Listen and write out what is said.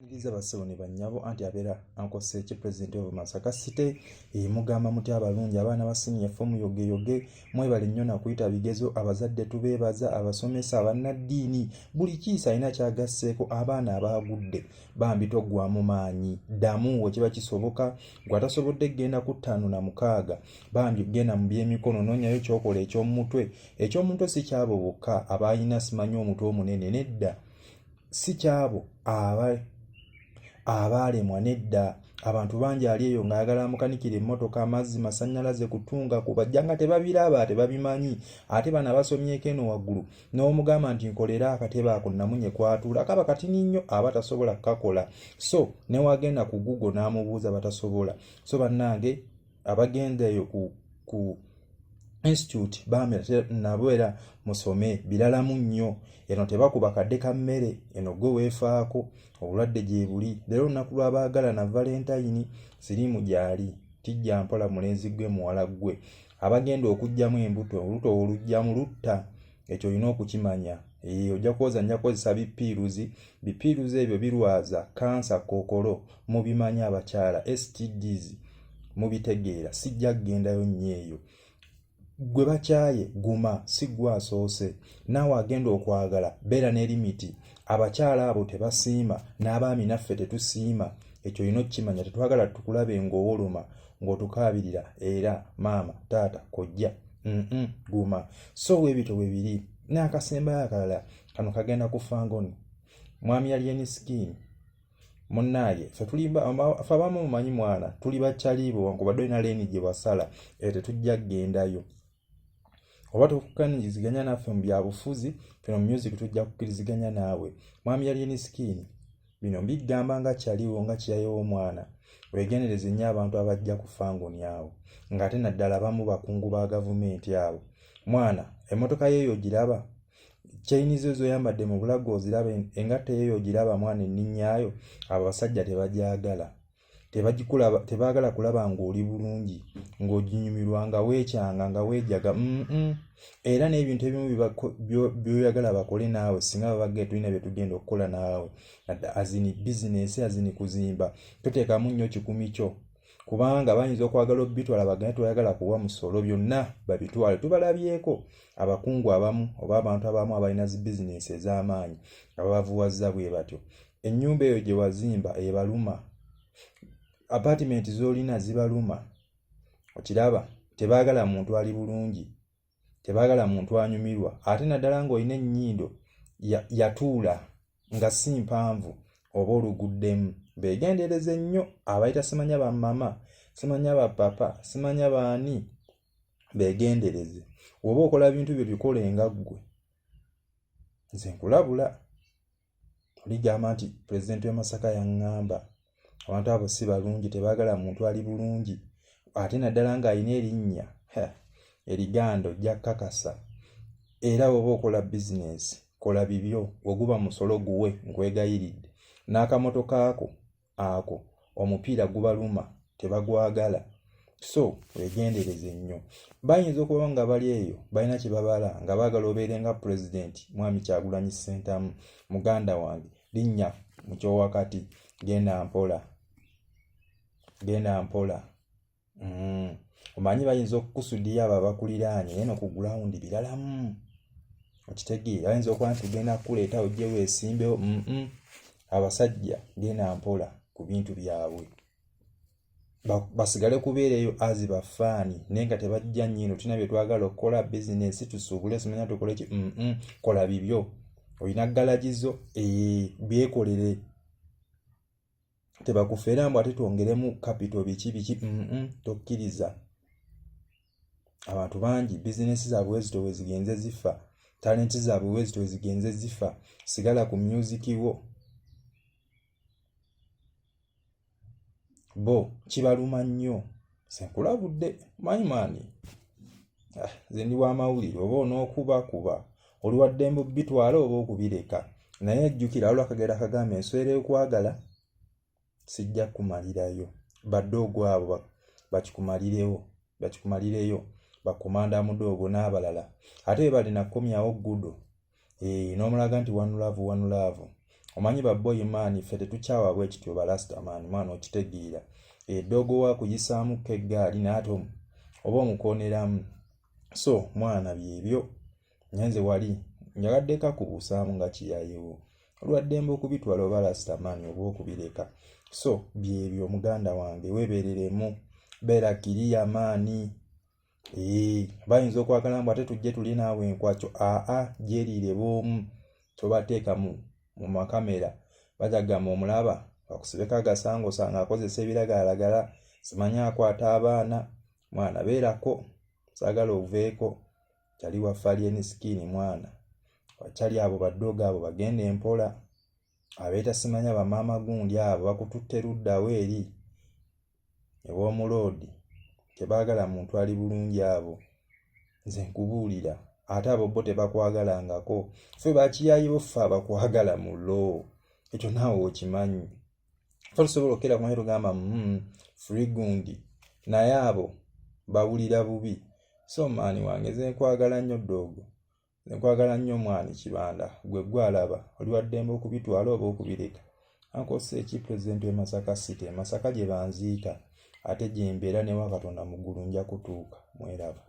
Niriza bassebo ne bannyabo anti abeera Uncle Sseeki President of Masaka City mugamba muti abalungi abaana ba senior form yoge mwebale nnyo na kuyita bigezo abazadde tubeebaza abasomesa abannaddiini buli kiisa alina kyagasseeko abaana abaagudde bambi toggwamu maanyi ddamu we kiba kisoboka gw'atasobodde genda ku 5 na 6 bambi genda mu byemikono noonyayo kyokola eky'omutwe si kyabo bokka abalina simanyi omutwe omunene nedda si kyabo abaalemwa nedda abantu bangi ali eyo ng'ayagala amukanikira emmotoka amazzi masannyalaze kutunga kubajja nga tebabiraba tebabimanyi ate bano abasomyeko eno waggulu n'omugamba nti nkolera akatebe ako namunye kwatuula kaba katini nnyo aba tasobola kukakola so ne wagenda ku Google n'amubuuza batasobola so bannange abagenda eyo ku institute bamera nabo era musome biralamu nnyo eno tebakuba kadde ka mmere eno gwe weefaako obulwadde gye buli leero olunaku lw'abaagala na Valentine siriimu gyali tijja mpola mulenzi gwe muwala gwe abagenda okugyamu embuto oluto olugyamu lutta ekyo olina okukimanya ojja kuwoza nja kukozesa bipiiruzi ebyo birwaza kansa kookolo mubimanya abakyala STDs mubitegeera sijja kugendayo nnyo eyo gwe bakyaye guma si gwe asoose naawe agenda okwagala beera ne limiti abakyala abo tebasiima n'abaami naffe tetusiima ekyo olina okukimanya tetwagala tukulabe ng'owoloma ng'otukaabirira era maama taata kojja guma so weebito bwe biri n'akasembayo akalala kano kagenda kufa ngono mwami Alien Skin munnaaye ffe abamu mumanyi mwana tuli bakyaliibo wankubadde olina leeni gye wasala tetujja kgendayo oba tukukkiriziganya naffe mu byabufuzi fino mu music tujja kukkiriziganya naawe mwami Alien Skin bino mbigamba nga kyaliwo nga kiyayo omwana weegendereze nnyo abantu abajja kufa ngoni awo ng'ate naddala abamu bakungu ba gavumenti abo mwana emmotoka yeeyo ogiraba chainizo zoyambadde mu bulago oziraba engatte yeeyo ogiraba mwana enninyaayo abo basajja tebagyagala tebaagala kulaba ng'oli bulungi ng'oginyumirwa nga weekyanga nga weejaga era n'ebintu ebimu byoyagala bakole naawe singa babagee tulina bye tugenda okukola naawe azini bizinesi azini kuzimba toteekamu nnyo kikumi kyo kubanga bayinza okwagala obbitwala bagane toyagala kuwa musolo byonna babitwale tubalabyeko abakungu abamu oba abantu abamu abalina zi bizinesi ez'amaanyi ababavuwazza bwe batyo ennyumba eyo gye wazimba ebaluma apartment z'olina zibaluma okiraba tebaagala muntu ali bulungi tebaagala muntu anyumirwa ate naddala ng'olina ennyindo yatuula nga si mpanvu oba oluguddemu beegendereze nnyo abayita simanya ba mama simanya ba papa simanya baani beegendereze oba okola bintu byo bikolenga ggwe nze nkulabula oligamba nti pulezidenti w'e Masaka yaŋŋamba abantu abo si balungi tebaagala muntu ali bulungi ate naddala ng'alina erinnya eriganda ojja kkakasa era bw'oba okola bizinesi kola bibyo oguba musolo guwe nkwegayiridde n'akamotoka ako omupiira gubaluma tebagwagala so weegendereze nnyo bayinza okuba nga bali eyo balina kye babala nga baagala obeere nga pulezidenti mwami Kyagulanyi Ssentamu muganda wange linnya mu kyowakati genda mpola omanyi bayinza okukusudiya abo abakuliraanye naye ku gulawundi biralamu okitegeera bayinza okuba nti tugenda kukuleeta ojje weesimbewo abasajja genda mpola ku bintu byabwe basigale kubeereyo azi bafaani naye nga tebajja nnyino tulina bye twagala okukola bizinesi tusuubule simanya tukole ki kola bibyo olina galagizo byekolere tebakufeera mbu ate twongeremu kapito biki tokkiriza abantu bangi bizinesi zaabwe wezito we zigenze zifa talenti zaabwe wezito we zigenze zifa sigala ku musiki wo bo kibaluma nnyo senkulabudde mayimaani ze ndi w'amawulire oba onookubakuba oli waddembe bitwala oba okubireka naye ejjukira waliwo akagera akagamba enswera y'okwagala sijja kumalirayo badoogo abo bakikumalireyo bakomanda mudoogo n'abalala ate balina komyawo gudo n'omulaga nti one love omanyi baboyi maani ffe tetukyawa bwe kityo balasita maani mwana okitegeera eddogowa kuyisaamuko eggaali naate oba omukooneramu so mwana byebyo nyenze wali njagadde kakubuusaamu nga kiyayewo olwaddembe okubitwala oba lasita maani oba okubireka so byebyo muganda wange weebereremu beera kiriya maani bayinza okwagala mbu ate tujje tuli naawe enkwakyo gyeriire bw'omu tobateeka mu makamera bajagamba omulaba bakusibeko agasangosanga akozesa ebiragalalagala simanyi akwata abaana mwana beerako saagala oveeko kyali wafaliyeni sikiini mwana wakyali abo baddogo abo bagenda empola abeeta simanya bamaama gundi abo bakututte luddawo eri ew'omuloodi tebaagala muntu ali bulungi abo nze nkubuulira ate abo bo tebakwagalangako ffe bakiyayibo ffe abakwagala mu lo ekyo naawe okimanyi ffe tusobola okera kumanyi tugamba free gundi naye abo bawulira bubi so maani wange nze nkwagala nnyo ddoogo nze nkwagala nnyo mwani kibanda gwe gwalaba oli waddembe okubitwala oba okubireka ankose ekipulezidenti w'e Masaka City Masaka gye banziika ate gye mbeera ne wa Katonda mu ggulu nja kutuuka mweraba